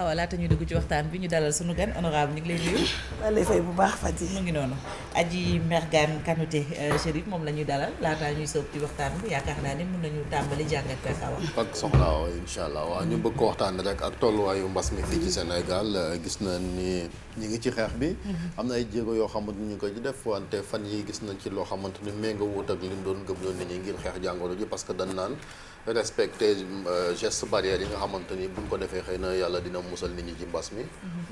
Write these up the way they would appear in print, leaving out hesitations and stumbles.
Awa laata ñu dugg ci waxtaan bi ñu dalal sunu gan honorable ñu ngi lay nuyu. maa lay fay bu baax Fati. mu ngi noonu Adji Mergane Kanouté Chérif moom la ñuy dalal laataa ñuy soob ci waxtaan bi yaakaar naa ne mën nañu tàmbali jàngat ak Awa. ak soxna Awa incha allah waaw ñu bëgg ko waxtaan rek ak tolluwaayu mbas mi fii ci Sénégal gis na ni ñi ngi ci xeex bi. am na ay jéego yoo xamante ni ñu ko ci def wante fan yi gis nañ ci loo xamante ni méngoo wut ak li ñu doon gëmloo nit ñi ngir xeex jàngoro ji parce que dañ naan respecter geste barrière yi nga xamante ni buñ ko defee xëy na yàlla dina musal nit ñi ci mbas mi.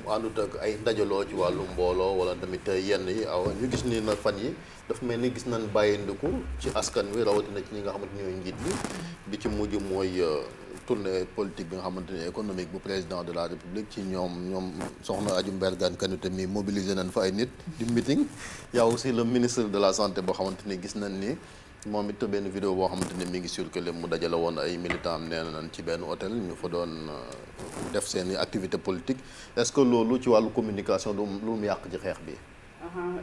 mu àndut ak ay ndajaloo ci wàllu mbooloo wala tamit yenn yi aw ñu gis ni nag fan yi dafa mel ni gis nañ bàyyindiku ci askan wi rawatina ci ñi nga xamante ni ñooy njiit bi ci mujj mooy tournée politique bi nga xamante ni économique bu président de la république ci ñoom soxna Adji Mergane Kanouté mi mobilisé nañ fa ay nit di meeting. y a aussi le ministre de la santé boo xamante ni gis nañ ni moom it benn vidéo boo xamante ni mi ngi circulé mu dajale woon ay militants am nee nañ ci benn hôtel ñu fa doon def seeni activité politique est-ce que loolu ci wàllu communication lu mu yàq ci xeex bi.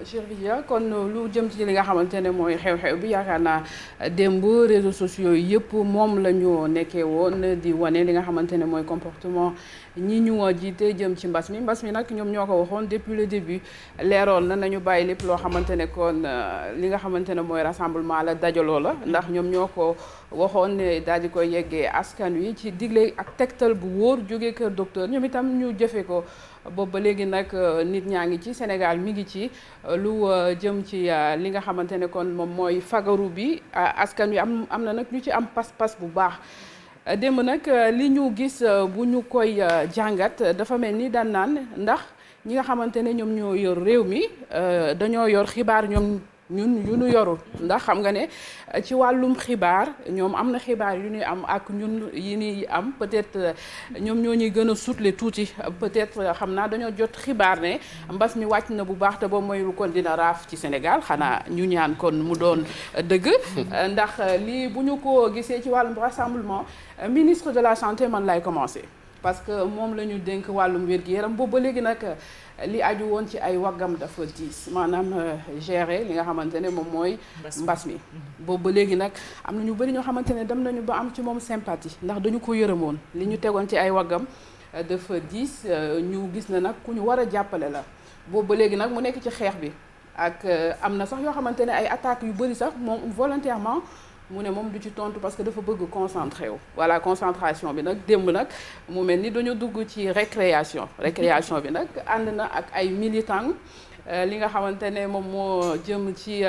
Cheikh Vidia kon lu jëm ci li nga xamante ne mooy xew-xew bi yaakaar naa démb réseaux sociaux yëpp moom la ñu nekkee woon di wane li nga xamante ne mooy comportement ñi ñu jiite jëm ci mbas mi nag ñoom ñoo ko waxoon depuis le début leeroon na nañu bàyyi lépp loo xamante ne kon li nga xamante ne mooy rassemblement la dajaloo la ndax ñoom ñoo ko waxoon ne daal di koy yeggee askan wi ci digle ak tegtal bu wóor jógee kër docteur ñoom itam ñu jëfe ko boobu ba léegi nag nit ñaa ngi ci Sénégal mi ngi ci lu jëm ci li nga xamante ne kon moom mooy fagaru bi askan wi am na nag ñu ci am pas-pas bu baax démb nag li ñu gis bu ñu koy jàngat dafa mel ni daan naan ndax ñi nga xamante ne ñoom ñoo yor réew mi dañoo yor xibaar ñun yu ñu yorul ndax xam nga ne ci wàllum xibaar ñoom am na xibaar yu ñuy am ak ñun yi ñuy am peut-être ñoom ñoo ñuy gën a suutle tuuti peut-être xam naa dañoo jot xibaar ne mbas mi wàcc na bu baax te ba moyul kon dina raaf ci Sénégal xanaa ñu ñaan kon mu doon dëgg ndax lii bu ñu ko gisee ci wàllum rassemblement ministre de la santé man lay commencer parce que moom la ñu dénk wàllum wér-gu-yaram boobu ba léegi nag li aju woon ci ay waggam dafa diis maanaam gérer li nga xamante ne moom mooy mbas mi boobu ba léegi nag am na ñu bëri ñoo xamante ne dem nañu ba am ci moom sympathie ndax dañu ko yërëmoon li ñu tegoon ci ay waggam dafa diis ñu gis na nag ku ñu war a jàppale la boobu ba léegi nag mu nekk ci xeex bi ak am na sax yoo xamante ne ay attaques yu bëri sax moom volontairement mu ne moom du ci tontu parce que dafa bëgg concentré wu voilà concentration bi nag démb nag mu mel ni dañu dugg ci récréation bi nag ànd na ak ay militants li nga xamante ne moom moo jëm ci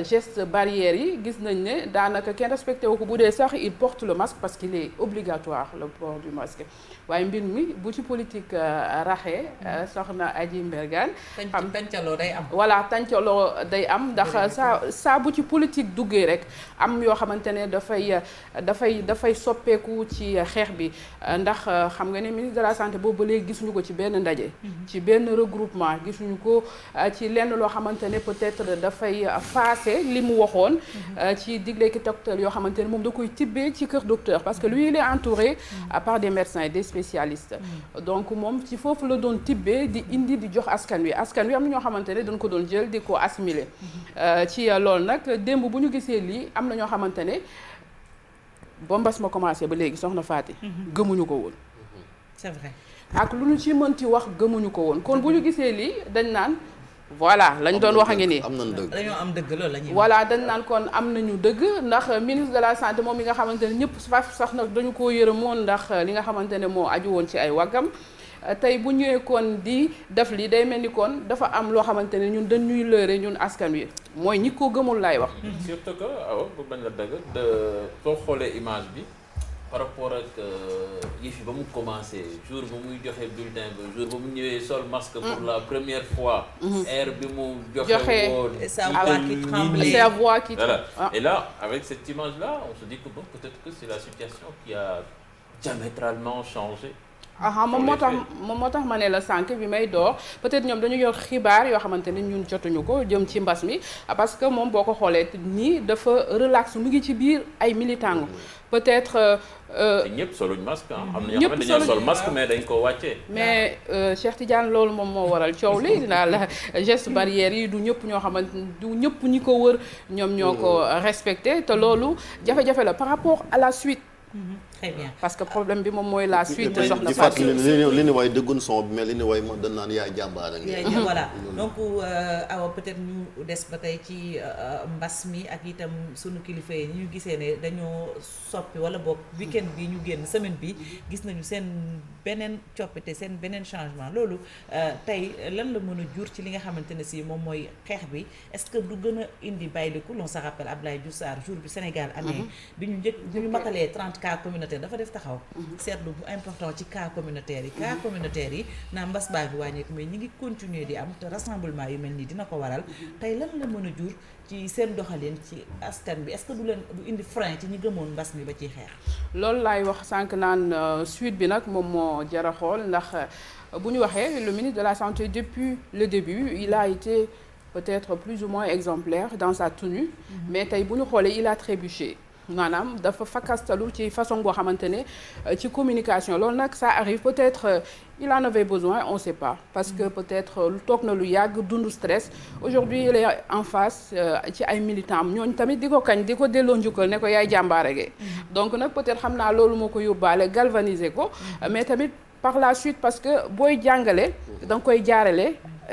geste barrière yi gis nañ ne daanaka kenn respecté wu ko bu dee sax il porte le masque parce qu'il est obligatoire le port du masque waaye mbir mi bu ci politique raxee soxna Adji Mergane xam tàncaloo day am voilà tàncaloo day am ndax saa bu ci politique duggee rek am yoo xamante ne dafay soppeeku ci xeex bi ndax xam nga ne ministre de la santé boobu ba léegi gisuñu ko ci benn ndaje ci benn regroupement gisuñu ko ci lenn loo xamante ne peut-être dafay faase li mu waxoon ci digle ki docteur yoo xamante ne moom da koy tibbee ci kër docteur parce que lui il est entouré par des médecins et des spécialistes donc moom ci foofu la doon tibbee di indi di jox askan wi am na ñoo xamante ne dañ ko doon jël di ko assimiler ci loolu nag démb bu ñu gisee lii am na ñoo xamante ne ba mbas ma commencé ba léegi soxna Faty gëmuñu ko woon c'est vrai ak lu ñu ci mënti wax gëmuñu ko woon kon bu ñu gisee lii dañ naan voilà lañ doon wax a ngi nii dañoo am dëgg loolu la ñuy voilà dañ naan kon am nañu dëgg ndax ministre de la santé moom mi nga xamante ne ñëpp sax nag dañu ko yërëmoon ndax li nga xamante ne moo aju woon ci ay waggam tey bu ñëwee kon di def li day mel ni kon dafa am loo xamante ne ñun dañuy lëre ñun askan wi mooy ñi ko gëmul laay wax surtout que awa bu bañ la dëgg de soo xoolee image bi par rapport ak yëf yi ba mu commencé jour ba muy joxe bulletin ba jour ba mu ñëwee sol masque pour la première fois air bi mu joxe woon sa voix qui tremblait sa voix qui voilà et là avec cette image là on se dit que bon peut-être que c'est la situation qui a diamétralement changé moom moo tax ma ne la sànq bi may door peut-être ñoom dañu yor xibaar yoo xamante ne ñun jotuñu ko jëm ci mbas mi parce que moom boo ko xoolee nii dafa relax mu ngi ci biir ay militants peut-être ñëpp soluñ masque am na ñoo xam ne dañoo sol masque mais dañ ko wàccee mais Cheikh Tidiane loolu moom moo waral coow li daal geste barrière yi du ñëpp ñoo xamante du ñëpp ñi ko wër ñoom ñoo ko respecté te loolu jafe-jafe la par rapport à la suite très bien. parce que problème bi moom mooy la suite de soxna di Fatou. fàttali li ni way dëggun son bi mais li ni way ma dañ naan yaay jàmbaar ak voilà donc awa peut-être ñu des ba tey ci mbas mi ak itam sunu kilifa yi ñu gisee ne dañoo soppi wala boog week-end bi ñu génn semaine bi gis nañu seen beneen coppite seen beneen changement loolu tey lan la mën a jur ci li nga xamante ne si moom mooy xeex bi est-ce que du gën a indi bàyyiliku l'on se rappelle Abdoulaye Diouf Sarr jour bi Sénégal amee bi ñu matalee 30 cas communautaires dafa def taxaw seetlu bu important ci cas communautaires yi naa mbas baa ngi wàññeeku mais ñi ngi continuer di am te rassemblement yu mel nii dina ko waral tey lan la mën a jur ci seen doxalin ci askan bi est-ce que du indi frein ci ñi gëmoon mbas mi ba ciy xeex. loolu laay wax sànq naan suite bi nag moom moo jar a xool ndax bu ñu waxee le ministre de la santé depuis le début il a été peut-être plus ou moins exemplaire dans sa tenue mais tey bu ñu xoolee il a trébuché. maanaam dafa fakkastalu ci façon boo xamante ne ci communication loolu nag ça arrive peut-être il en avait besoin on sait pas parce que peut-être lu toog na lu yàgg dund stress aujourd'hui il est en face ci ay militants am ñooñu tamit di ko kañ di ko delloo njukkal ne ko yaay jàmbaarege donc nag peut-être xam naa loolu moo ko yóbbaale galvaniser ko mais tamit par la suite parce que booy jàngale da nga koy jaarale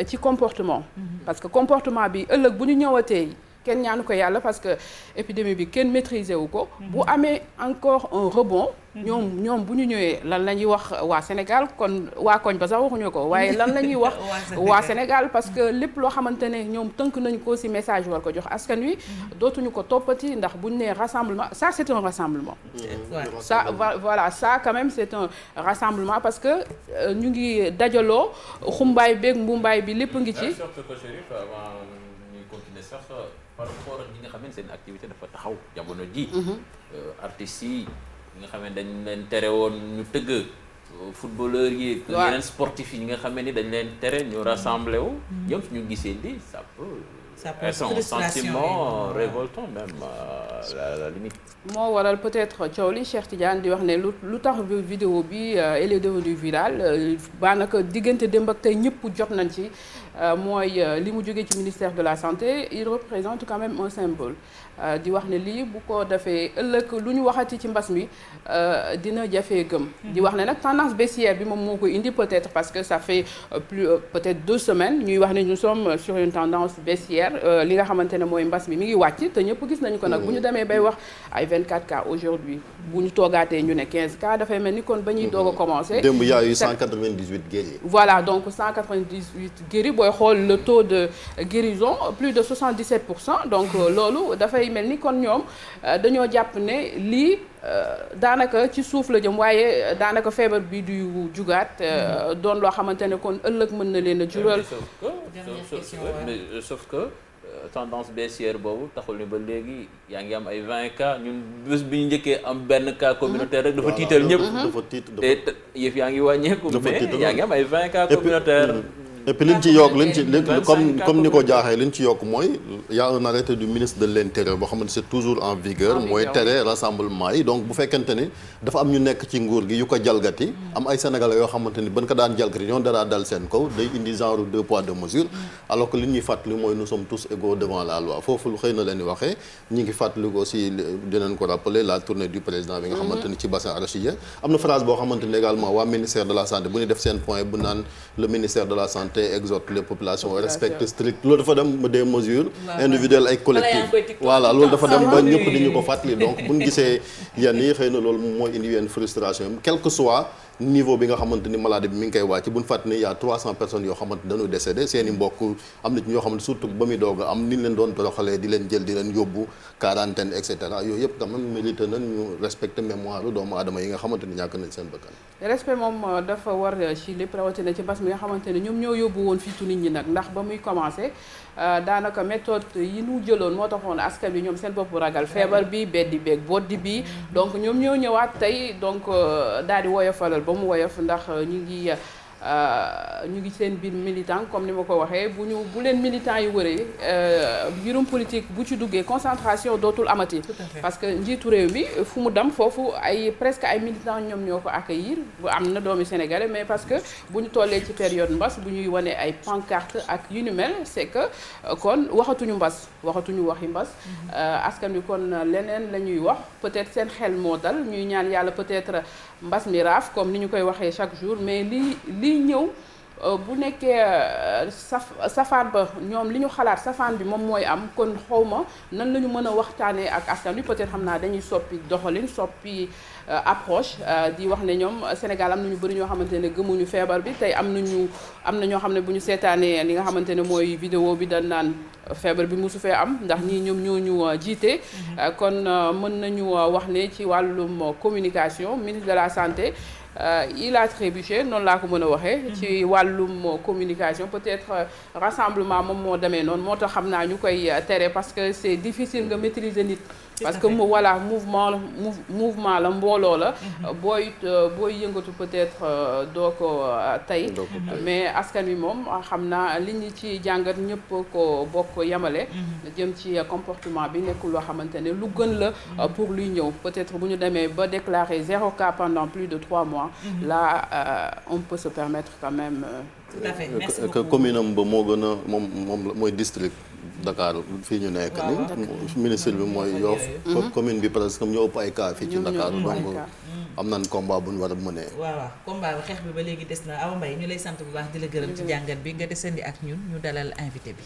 ci comportement parce que comportement bi ëllëg bu ñu ñëwatee kenn ñaanu ko yàlla parce que épidémie bi kenn maîtriser wu ko bu amee encore un rebond ñoom bu ñu ñëwee lan la ñuy wax waa Sénégal kon waa koñ ba sax waxuñu ko waaye lan la ñuy wax waa Sénégal parce que lépp loo xamante ne ñoom tënk nañu ko ci message war ko jox askan wi dootuñu ko toppati ndax bu ñu nee rassemblement ça c'est un rassemblement ça voilà ça quand même c'est un rassemblement parce que ñu ngi dajaloo xumbaay beeg mbumbaay bi lépp ngi ci sax par rapport ak ñi nga xam ne seen activité dafa taxaw jamono ji artistes yi ñi nga xam ne dañ leen tere woon ñu tëgg footballeurs yi yeneen sportifs yi ñi nga xam ne ni dañ leen tere ñu rassemblé wu ñoom suñu gisee lii ça peut être un sentiment révoltant même à la limite moo waral peut-être coow li Cheikh Tidiane di wax ne lu tax vidéo bi elle est devenue virale baanaka diggante démb ak tey ñëpp jot nañ ci mooy li mu jógee ci ministère de la santé il représente quand même un symbole di wax ne lii bu ko defee ëllëg lu ñu waxati ci mbas mi dina jafee gëm di wax ne nag tendance baissière bi moom moo ko indi peut-être parce que ça fait peut-être 2 semaines ñuy wax ne nous sommes sur une tendance baissière li nga xamante ne mooy mbas mi ngi wàcc te ñëpp gis nañu ko nag bu ñu demee bay wax ay 24 cas aujourd'hui bu ñu toogaatee ñu ne 15 cas dafay mel ni kon ba ñuy doog a commencer. démb y a eu 198 guéris. voilà donc 198 guéris booy xool le taux de guérison plus de 77% donc loolu dafay mel ni kon ñoom dañoo jàpp ne lii daanaka ci suuf la jëm waaye daanaka feebar bi du jugaat doon loo xamante ne kon ëllëg mën na leen a jural. sauf que tendance baissière boobu taxul ni ba léegi yaa ngi am ay 20 cas ñun bés bi ñu njëkkee am benn cas communautaire rek dafa tiital ñëpp. dafa tiit te yëf yaa ngi wàññeeku. mais yaa ngi am ay 20 cas communautaire. et puis liñ ci yokk comme ni ko jaaxee liñ ci yokk mooy y a un arrêté du ministre de l'intérieur boo xamante c'est toujours en vigueur mooy tere rassemblement yi donc bu fekkente ni dafa am ñu nekk ci nguur gi yu ko jalgati am ay sénégalais yoo xamante ni ban ko daan jalgati ñoom danaa dal seen kaw day indi genre 2 poids 2 mesures alors que li ñuy fàttali mooy nous sommes tous égaux devant la loi foofu lu xëy na leen di waxee ñi ngi fàttali ko aussi dinañ ko rappeler la tournée du président bi nga xamante ni ci bassin arachidier am na phrase boo xamante ni également waa ministère de la santé bu ñu def seen point bu naan le ministère de la santé exhorte les populations respectent strict loolu dafa dem des mesures individuelles ay collectives voilà loolu dafa dem ba ñëpp di ñu ko fàttali donc bu ñu gisee yenn yi xëy na loolu mooy indi yenn frustration quel que soit niveau bi nga xamante ni maladie bi mi ngi koy wàcc bu ñu fàttali ne y a 300 personnes yoo xamante dañoo décédé seen i mbokk am na ci ñoo xamante surtout ba muy doog a am ni ñu leen doon toroxalee di leen jël di leen yóbbu quarantaine et cetera yooyu yëpp quand même mérité nañ ñu respecter mémoire doomu aadama yi nga xamante ni ñàkk nañ seen bakkan. respect moom dafa war ci lépp rawatina ci mbas mi nga xamante ne ñoom ñoo yóbbu woon fiitu nit ñi nag ndax ba muy commencé daanaka méthode yi ñu jëloon moo taxoon askan bi ñoom seen bopp ragal feebar bi beddi beeg boddi bi donc ñoom ñoo ñëwaat tey donc daal di woyofalal ba mu woyof ndax ñu ngi ñu ngi seen biir militant comme ni ma ko waxee bu leen militant yi wëree mbirum politique bu ci duggee concentration dootul amati. parce que njiitu réew mi fu mu dem foofu presque ay militants ñoom ñoo ko accueillir bu am na doomi sénégalais mais parce que bu ñu tollee ci période mbas bu ñuy wane ay pancarte ak yu ni mel c'est que kon waxatuñu waxi mbas. askan wi kon leneen la ñuy wax peut-être seen xel moo dal ñuy ñaan yàlla peut-être mbas mi raaf comme ni ñu koy waxee chaque jour mais lii ñëw bu nekkee safaan ba ñoom li ñu xalaat safaan bi moom mooy am kon xawma nan la ñu mën a waxtaanee ak askan wi peut-être xam naa dañuy soppi doxalin soppi approche di wax ne ñoom Sénégal am na ñu bëri ñoo xamante ne gëmuñu feebar bi tey am na ñoo xam ne bu ñu seetaanee li nga xamante ne mooy vidéo bi dañ naan feebar bi mosu fee am ndax ñii ñoom ñoo ñu jiite. kon mën nañu wax ne ci wàllum communication ministre de la santé. Il a trébuché noonu laa ko mën a waxee. ci wàllum communication peut-être rassemblement moom moo demee noonu moo tax xam naa ñu koy tere parce que c'est difficile nga maîtriser nit. parce que voilà mouvement la mbooloo la. booy yëngatu peut-être doo ko tey. mais askan wi moom xam naa li ñu ci jàngat ñëpp ko bokk yamale. jëm ci comportement bi nekkul loo xamante ne lu gën la. pour luy ñëw peut-être bu ñu demee ba déclarer 0 cas pendant plus de 3 mois. là on peut se permettre quand même. tout à fait merci que beaucoup commune am ba moo gën a moom mooy district Dakar fii ñu nekk ni ministre bi mooy Yoff commune bi presque ñoo ëpp ay cas fii ci Dakar donc am nañ combat bu ñu war a mënee waaw combat bi xeex bi ba léegi des na Awa Mbaye ñu lay sant bu baax di la gërëm ci jàngat bi nga desandi ak ñun ñu dalal invité bi